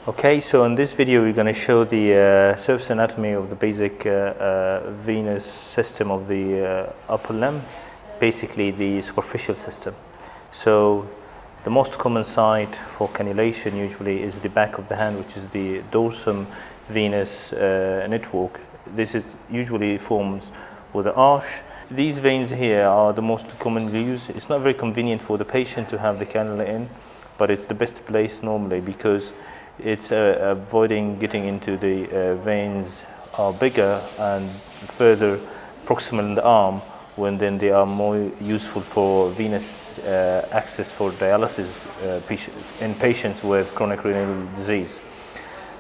Okay, so in this video we're going to show the surface anatomy of the basic venous system of the upper limb, basically the superficial system. So the most common site for cannulation usually is the back of the hand, which is the dorsum venous network. This is usually forms with an arch. These veins here are the most commonly used. It's not very convenient for the patient to have the cannula in, but it's the best place normally because it's avoiding getting into the veins are bigger and further proximal in the arm, when then they are more useful for venous access for dialysis in patients with chronic renal disease.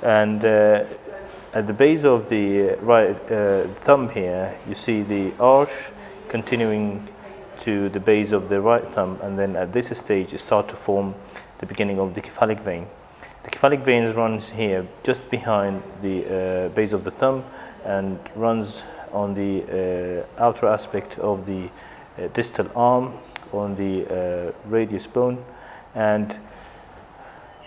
And at the base of the right thumb here, you see the arch continuing to the base of the right thumb, and then at this stage it starts to form the beginning of the cephalic vein. The cephalic vein runs here just behind the base of the thumb and runs on the outer aspect of the distal arm on the radius bone, and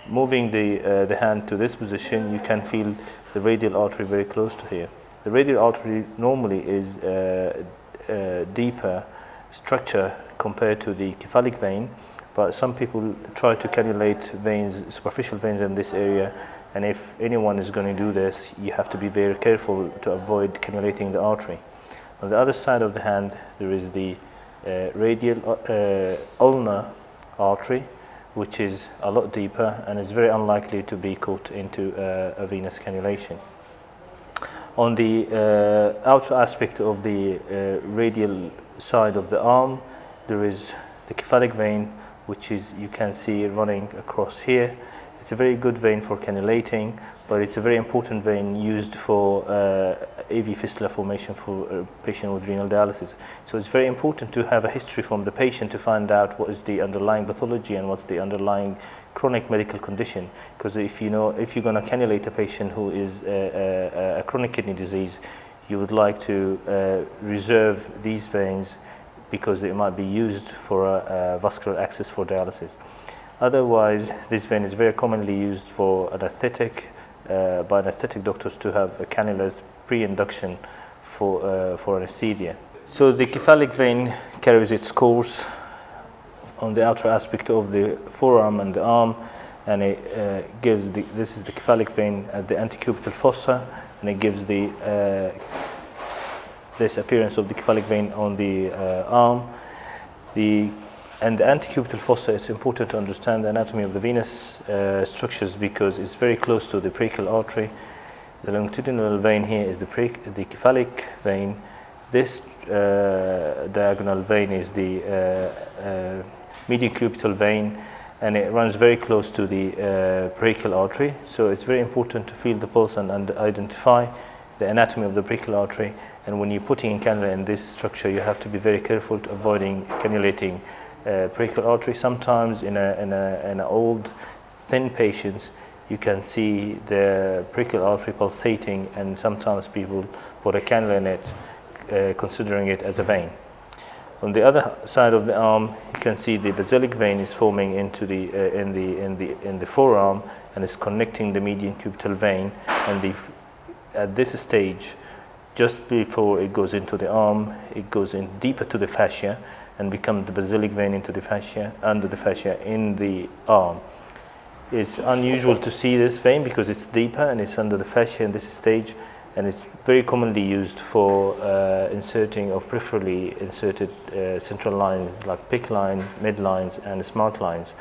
moving the hand to this position, you can feel the radial artery very close to here. The radial artery normally is deeper structure compared to the cephalic vein, but some people try to cannulate veins, superficial veins in this area, and if anyone is going to do this, you have to be very careful to avoid cannulating the artery. On the other side of the hand, there is the radial ulnar artery, which is a lot deeper and is very unlikely to be caught into a venous cannulation. On the outer aspect of the radial side of the arm, there is the cephalic vein, which is, you can see running across here. It's a very good vein for cannulating, but it's a very important vein used for AV fistula formation for a patient with renal dialysis. So it's very important to have a history from the patient to find out what is the underlying pathology and what's the underlying chronic medical condition. Because if you're going to cannulate a patient who is a chronic kidney disease, you would like to reserve these veins because it might be used for vascular access for dialysis. Otherwise, this vein is very commonly used for anesthetic, by anesthetic doctors to have cannulas pre-induction for anesthesia. So the cephalic vein carries its course on the outer aspect of the forearm and the arm, and it gives this is the cephalic vein at the antecubital fossa, and it gives this appearance of the cephalic vein on the arm. And the antecubital fossa, it's important to understand the anatomy of the venous structures because it's very close to the brachial artery. The longitudinal vein here is the cephalic vein. This diagonal vein is the median cubital vein, and it runs very close to the brachial artery. So it's very important to feel the pulse and identify the anatomy of the brachial artery. And when you're putting in cannula in this structure, you have to be very careful to avoiding cannulating brachial artery. Sometimes in an old thin patients, you can see the brachial artery pulsating, and sometimes people put a cannula in it, considering it as a vein. On the other side of the arm, you can see the basilic vein is forming into the in the forearm, and is connecting the median cubital vein. And at this stage, just before it goes into the arm, it goes in deeper to the fascia and becomes the basilic vein into the fascia, under the fascia in the arm. It's unusual to see this vein because it's deeper and it's under the fascia in this stage, and it's very commonly used for inserting of peripherally inserted central lines like PICC line, midlines, and smart lines.